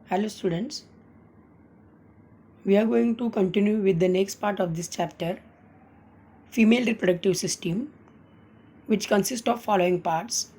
Hello students, we are going to continue with the next part of this chapter, female reproductive system, which consists of following parts: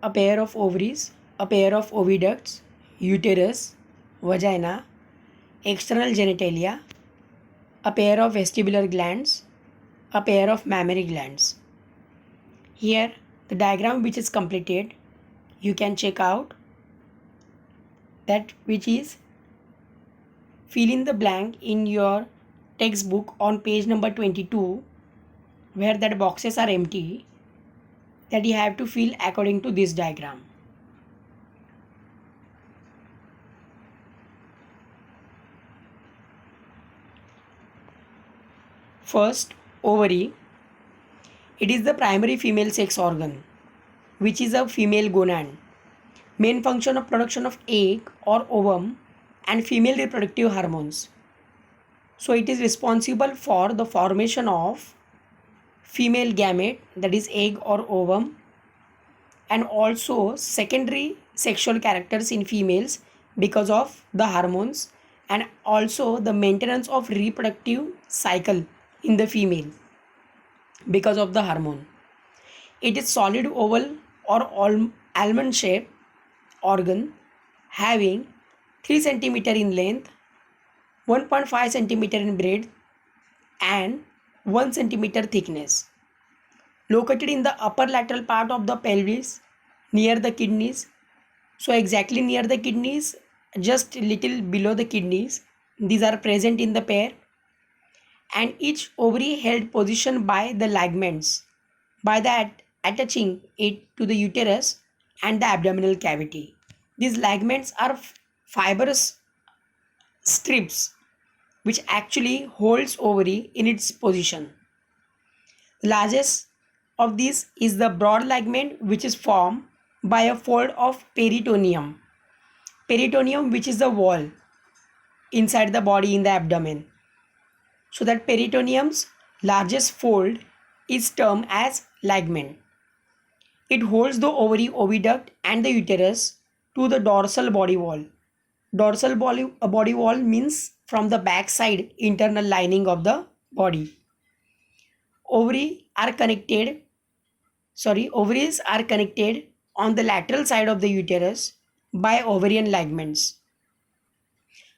a pair of ovaries, a pair of oviducts, uterus, vagina, external genitalia, a pair of vestibular glands, a pair of mammary glands. Here, the diagram which is completed, you can check out that which is fill in the blank in your textbook on page number 22, where that boxes are empty, that you have to fill according to this diagram. First, ovary. It is the primary female sex organ, which is a female gonad. Main function of production of egg or ovum and female reproductive hormones. So it is responsible for the formation of female gamete, that is egg or ovum, and also secondary sexual characters in females because of the hormones, and also the maintenance of reproductive cycle in the female because of the hormone. It is solid oval or almond shaped organ having 3 cm in length, 1.5 cm in breadth and 1 cm thickness. Located in the upper lateral part of the pelvis near the kidneys. So exactly near the kidneys, just little below the kidneys. These are present in the pair, and each ovary held position by the ligaments, by that attaching it to the uterus and the abdominal cavity. These ligaments are fibrous strips which actually holds ovary in its position. The largest of these is the broad ligament, which is formed by a fold of peritoneum. Peritoneum, which is the wall inside the body in the abdomen. So that peritoneum's largest fold is termed as ligament. It holds the ovary, oviduct and the uterus to the dorsal body wall. Dorsal body wall means from the back side internal lining of the body. Ovaries are connected on the lateral side of the uterus by ovarian ligaments.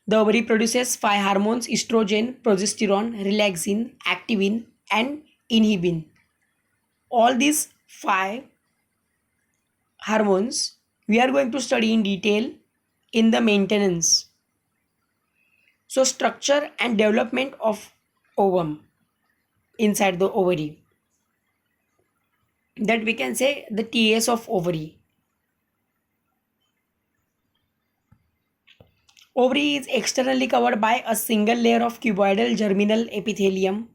The ovary produces 5 hormones: estrogen, progesterone, relaxin, activin and inhibin. All these 5 hormones we are going to study in detail in the maintenance. So structure and development of ovum inside the ovary, that we can say the TS of ovary. Ovary is externally covered by a single layer of cuboidal germinal epithelium.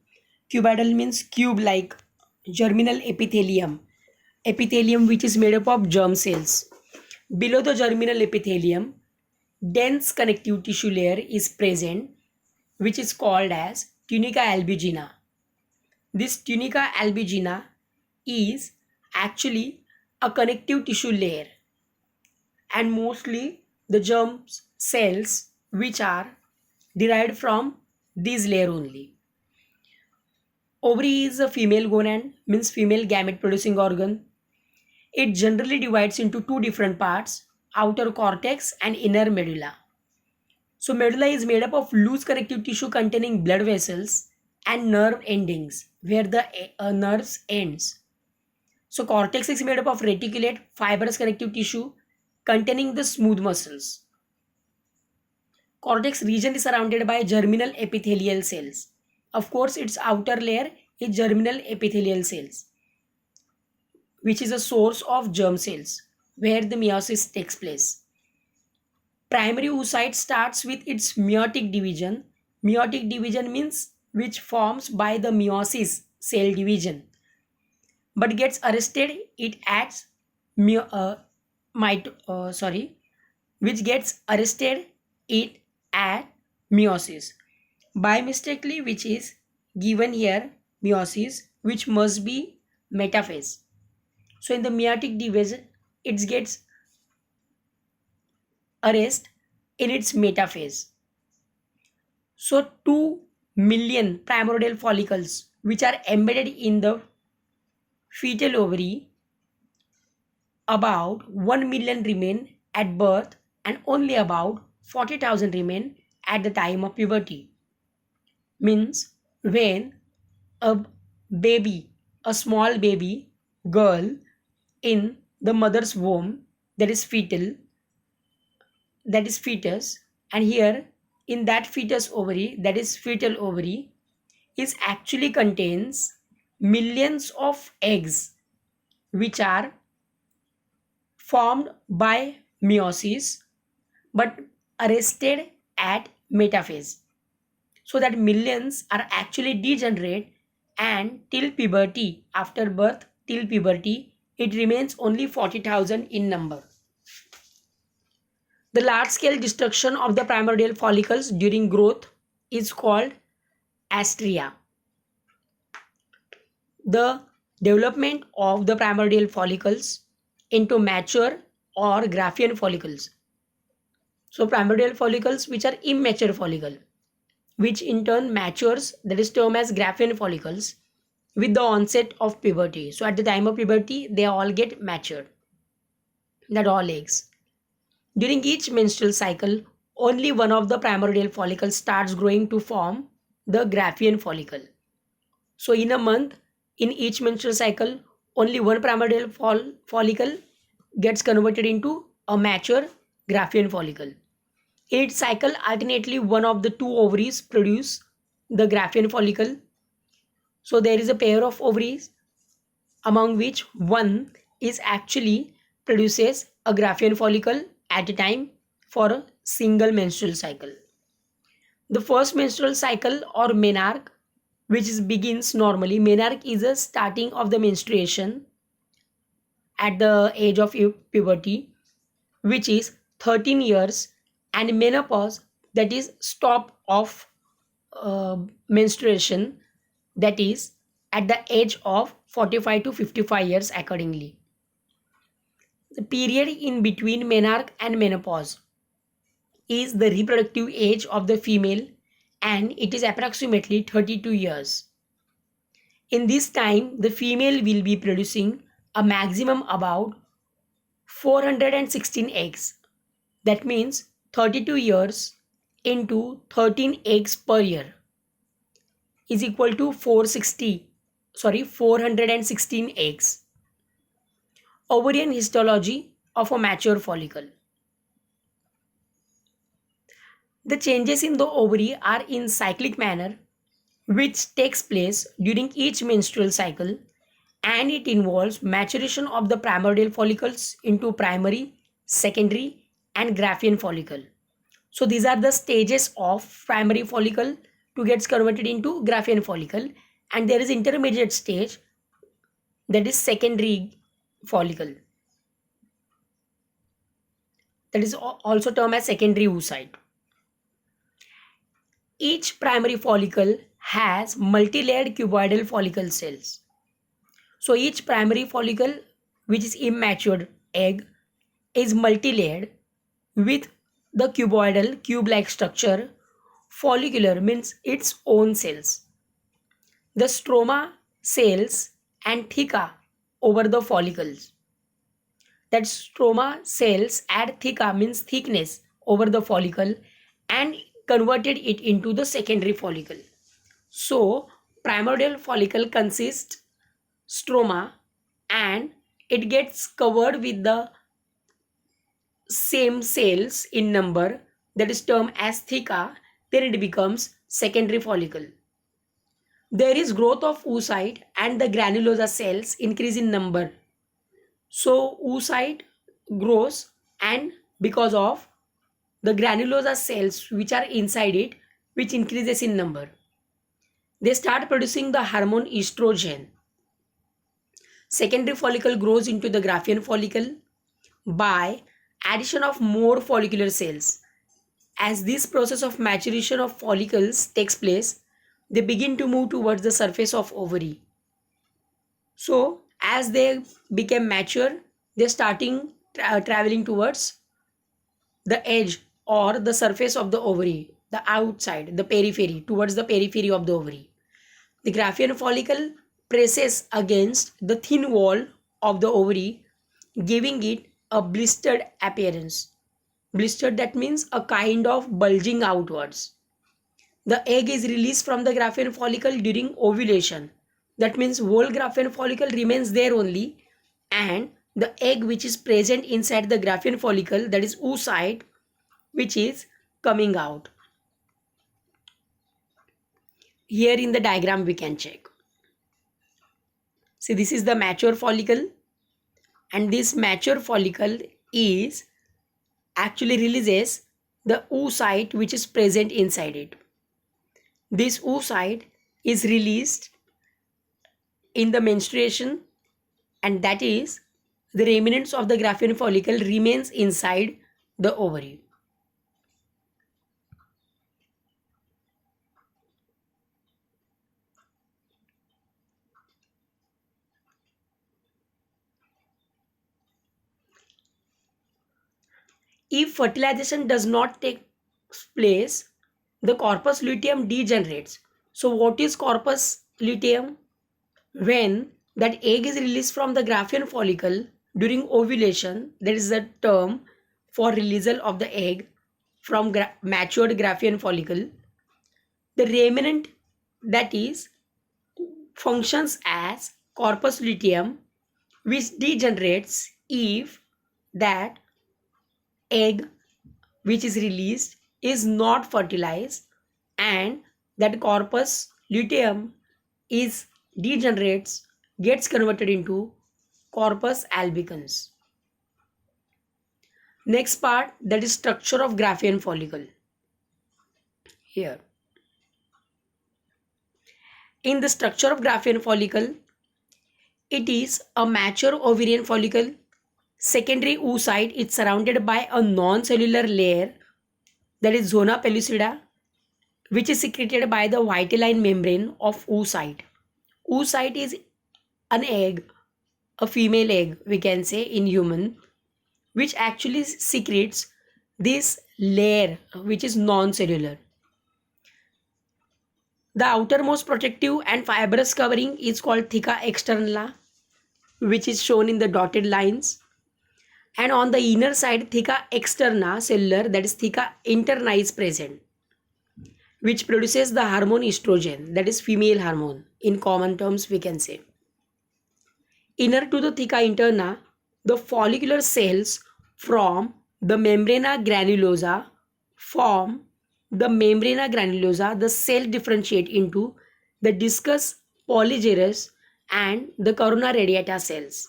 Cuboidal means cube-like. Germinal epithelium. Epithelium which is made up of germ cells. Below the germinal epithelium, dense connective tissue layer is present, which is called as tunica albuginea. This tunica albuginea is actually a connective tissue layer, and mostly the germ cells which are derived from this layer only. Ovary is a female gonad, means female gamete producing organ. It generally divides into 2 different parts: outer cortex and inner medulla. So medulla is made up of loose connective tissue containing blood vessels and nerve endings where the nerves ends. So cortex is made up of reticulate fibrous connective tissue containing the smooth muscles. Cortex region is surrounded by germinal epithelial cells. Of course, its outer layer is germinal epithelial cells, which is a source of germ cells where the meiosis takes place. Primary oocyte starts with its meiotic division. Meiotic division means which forms by the meiosis cell division, but gets arrested it at which gets arrested it at meiosis by mistakenly, which is given here meiosis, which must be metaphase. So in the meiotic division it gets arrest in its metaphase. So 2 million primordial follicles which are embedded in the fetal ovary, about 1 million remain at birth and only about 40,000 remain at the time of puberty. Means when a baby, a small baby girl in the mother's womb, that is fetal, that is fetus, and here in that fetus ovary, that is fetal ovary, is actually contains millions of eggs which are formed by meiosis but arrested at metaphase, so that millions are actually degenerate, and till puberty, after birth till puberty, it remains only 40,000 in number. The large scale destruction of the primordial follicles during growth is called astria. The development of the primordial follicles into mature or Graafian follicles. So primordial follicles which are immature follicle, which in turn matures, that is termed as Graafian follicles, with the onset of puberty. So at the time of puberty, they all get matured. That all eggs. During each menstrual cycle, only one of the primordial follicles starts growing to form the Graafian follicle. So in a month, in each menstrual cycle, only one primordial follicle gets converted into a mature Graafian follicle. In its cycle, alternately, one of the two ovaries produce the Graafian follicle. So there is a pair of ovaries, among which one is actually produces a Graafian follicle at a time for a single menstrual cycle. The first menstrual cycle or menarche, begins normally. Menarche is a starting of the menstruation at the age of puberty, which is 13 years, and menopause, that is stop of menstruation, that is at the age of 45 to 55 years accordingly. The period in between menarche and menopause is the reproductive age of the female, and it is approximately 32 years. In this time, the female will be producing a maximum about 416 eggs. That means 32 years into 13 eggs per year is equal to 416 eggs. Ovarian histology of a mature follicle. The changes in the ovary are in cyclic manner, which takes place during each menstrual cycle, and it involves maturation of the primordial follicles into primary, secondary, and Graafian follicle. So these are the stages of primary follicle to get converted into Graafian follicle, and there is intermediate stage, that is secondary follicle, that is also termed as secondary oocyte. Each primary follicle has multi-layered cuboidal follicle cells. So each primary follicle, which is immature egg, is multi-layered with the cuboidal cube-like structure. Follicular means its own cells. The stroma cells and theca over the follicles. That stroma cells add theca means thickness over the follicle and converted it into the secondary follicle. So primordial follicle consists stroma and it gets covered with the same cells in number, that is termed as theca. Then it becomes secondary follicle. There is growth of oocyte and the granulosa cells increase in number. So oocyte grows, and because of the granulosa cells which are inside it, which increases in number, they start producing the hormone estrogen. Secondary follicle grows into the Graafian follicle by addition of more follicular cells. As this process of maturation of follicles takes place, they begin to move towards the surface of ovary. So as they become mature, they starting traveling towards the edge or the surface of the ovary, the outside, the periphery, towards the periphery of the ovary. The Graafian follicle presses against the thin wall of the ovary, giving it a blistered appearance. Blistered, that means a kind of bulging outwards. The egg is released from the Graafian follicle during ovulation. That means whole Graafian follicle remains there only, and the egg which is present inside the Graafian follicle, that is oocyte, which is coming out. Here in the diagram we can check. See, this is the mature follicle, and this mature follicle is actually releases the oocyte which is present inside it. This oocyte is released in the menstruation, and that is the remnants of the Graafian follicle remains inside the ovary. If fertilization does not take place, the corpus luteum degenerates. So what is corpus luteum? When that egg is released from the Graafian follicle during ovulation, there is a term for releasal of the egg from matured Graafian follicle. The remnant, that is, functions as corpus luteum, which degenerates if that egg which is released is not fertilized, and that corpus luteum is degenerates, gets converted into corpus albicans. Next part, that is structure of Graafian follicle. Here in the structure of Graafian follicle, it is a mature ovarian follicle. Secondary oocyte is surrounded by a non-cellular layer, that is zona pellucida, which is secreted by the vitelline membrane of oocyte. Oocyte is an egg, a female egg we can say in human, which actually secretes this layer which is non-cellular. The outermost protective and fibrous covering is called theca externa, which is shown in the dotted lines. And on the inner side, theca externa cellular, that is theca interna, is present, which produces the hormone estrogen, that is female hormone in common terms we can say. Inner to the theca interna, the follicular cells from the membrana granulosa form the membrana granulosa. The cell differentiate into the discus polygyrus and the corona radiata cells.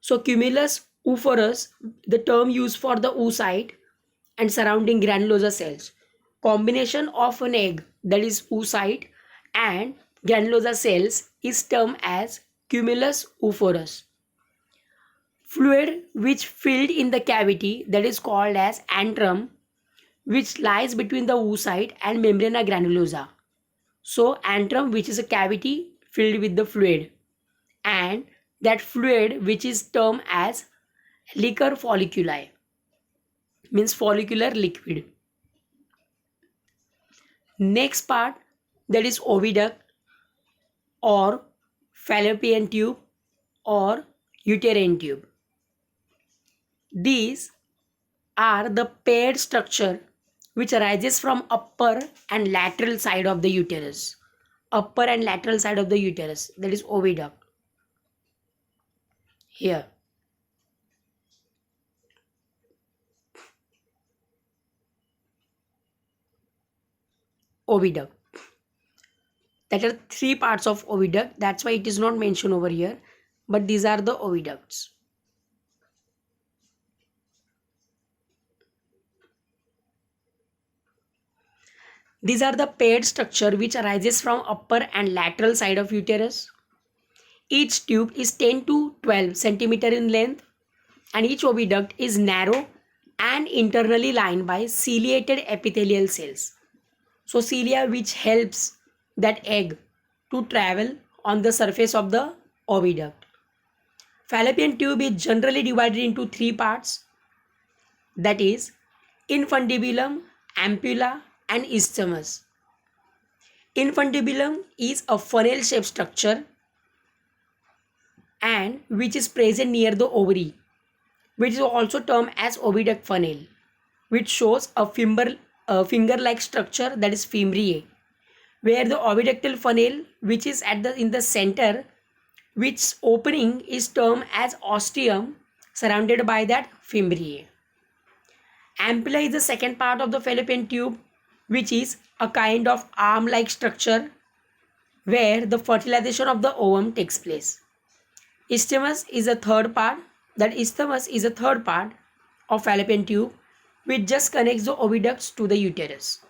So cumulus oophorus, the term used for the oocyte and surrounding granulosa cells. Combination of an egg, that is oocyte, and granulosa cells is termed as cumulus oophorus. Fluid which filled in the cavity, that is called as antrum, which lies between the oocyte and membrana granulosa. So antrum, which is a cavity filled with the fluid, and that fluid which is termed as liquor folliculi, means follicular liquid. Next part, that is oviduct or fallopian tube or uterine tube. These are the paired structure which arises from upper and lateral side of the uterus. Upper and lateral side of the uterus, that is oviduct. Here. Oviduct. There are three parts of oviduct, that's why it is not mentioned over here, but these are the oviducts. These are the paired structure which arises from upper and lateral side of uterus. Each tube is 10 to 12 centimeter in length, and each oviduct is narrow and internally lined by ciliated epithelial cells. So cilia which helps that egg to travel on the surface of the oviduct. Fallopian tube is generally divided into three parts, that is infundibulum, ampulla, and isthmus. Infundibulum is a funnel-shaped structure and which is present near the ovary, which is also termed as oviduct funnel, which shows a finger-like structure, that is fimbriae, where the oviductal funnel, which is in the center, which opening is termed as ostium, surrounded by that fimbriae. Ampulla is the second part of the fallopian tube, which is a kind of arm-like structure where the fertilization of the ovum takes place. Isthmus is a third part. That isthmus is a third part of fallopian tube, which just connects the oviducts to the uterus.